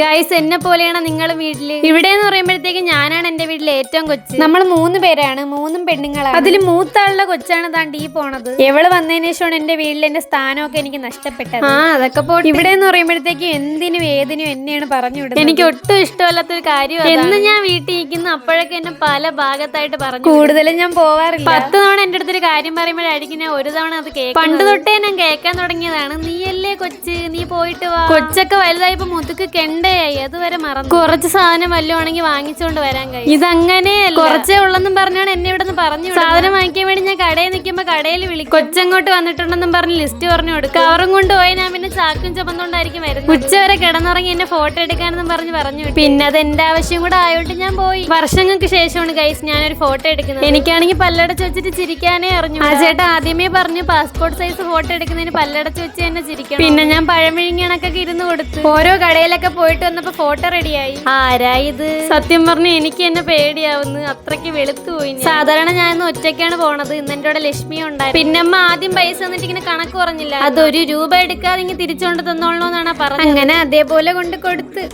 Guys, എന്നെ പോലെയാണ് നിങ്ങൾ വീട്ടില്. ഇവിടെ എന്ന് പറയുമ്പോഴത്തേക്ക് ഞാനാണ് എന്റെ വീട്ടിലെ ഏറ്റവും കൊച്ച്. നമ്മൾ 3 പേരാണ്, 3 പെണ്ണുങ്ങളാണ്. അതിൽ മൂത്ത ആളുടെ കൊച്ചാണ് താണ്ടി ഈ പോണത്. എവള് വന്നതിന് ശേഷമാണ് എന്റെ വീട്ടിൽ എന്റെ സ്ഥാനമൊക്കെ എനിക്ക് നഷ്ടപ്പെട്ടത്. അതൊക്കെ പോട്ടെ. ഇവിടെ എന്ന് പറയുമ്പോഴത്തേക്ക് എന്തിനും ഏതിനും എന്നെയാണ് പറഞ്ഞു വിടുന്നത്. എനിക്ക് ഒട്ടും ഇഷ്ടമല്ലാത്തൊരു കാര്യം. എന്ന് ഞാൻ വീട്ടിൽ ഇരിക്കുന്നു അപ്പോഴൊക്കെ എന്നെ പല ഭാഗത്തായിട്ട് പറഞ്ഞു. കൂടുതലും ഞാൻ പോവാറില്ല. 10 തവണ എന്റെ അടുത്തൊരു കാര്യം പറയുമ്പോഴായിരിക്കും ഞാൻ ഒരു തവണ അത് കേൾക്കും. പണ്ട് തൊട്ടേ ഞാൻ കേൾക്കാൻ തുടങ്ങിയതാണ്. നീയല്ലേ കൊച്ച്, നീ പോയിട്ട് വാ. കൊച്ചൊക്കെ വലുതായപ്പോ മുതുക്ക് കെണ്ടയായി, അതുവരെ മറന്നു. കുറച്ച് സാധനം വല്ലതുവാണെങ്കിൽ വാങ്ങിച്ചോണ്ട് വരാൻ കഴിയും. ഇതങ്ങനെയല്ല, കുറച്ചേ ഉള്ളെന്നും പറഞ്ഞാണ് എന്നെ ഇവിടെ നിന്ന് പറഞ്ഞു. സാധനം വാങ്ങിക്കാൻ വേണ്ടി ഞാൻ കടയിൽ നിൽക്കുമ്പോ കടയിൽ വിളിക്കും. കൊച്ചങ്ങോട്ട് വന്നിട്ടുണ്ടെന്നും പറഞ്ഞ് ലിസ്റ്റ് പറഞ്ഞു കൊടുക്കും. കവറും കൊണ്ടുപോയി ഞാൻ പിന്നെ ചാക്കും ചുമന്നുകൊണ്ടായിരിക്കും വരുന്നത്. ഉച്ചവരെ കിടന്നുറങ്ങി എന്നെ ഫോട്ടോ എടുക്കാനെന്നും പറഞ്ഞു. പിന്നെ അത് എന്റെ ആവശ്യം കൂടെ ആയോണ്ട് ഞാൻ പോയി. വർഷങ്ങൾക്ക് ശേഷമാണ് ഗൈസ് ഞാനൊരു ഫോട്ടോ എടുക്കുന്നത്. എനിക്കാണെങ്കിൽ പല്ലടച്ച് വെച്ചിട്ട് ചിരിക്കാനേ അറിഞ്ഞു. ആ ചേട്ടാ ആദ്യമേ പറഞ്ഞു പാസ്പോർട്ട് സൈസ് ഫോട്ടോ എടുക്കുന്നതിന് പല്ലടച്ച് വെച്ച് തന്നെ ചിരിക്കണം. പിന്നെ ഞാൻ പഴമിഴിങ്ങണക്കൊക്കെ ഇരുന്ന് കൊടുത്തു. ഓരോ കടയിലൊക്കെ പോയിട്ട് വന്നപ്പോ ഫോട്ടോ റെഡിയായി. ആരായത്? സത്യം പറഞ്ഞു എനിക്ക് എന്നെ പേടിയാവുന്നു, അത്രയ്ക്ക് വെളുത്തു പോയി. സാധാരണ ഞാൻ ഇന്ന് ഒറ്റയ്ക്കാണ് പോണത്. ഇന്ന് എന്റെ കൂടെ ലക്ഷ്മി ഉണ്ടായിരുന്നു. പിന്നെ അമ്മ ആദ്യം പൈസ തന്നിട്ട് ഇങ്ങനെ കണക്ക് പറഞ്ഞില്ല, അത് 1 രൂപ എടുക്കാതെ ഇങ്ങനെ തിരിച്ചുകൊണ്ട് തന്നോളണമെന്നാണ് പറഞ്ഞത്. അങ്ങനെ അതേപോലെ കൊണ്ട് കൊടുത്ത്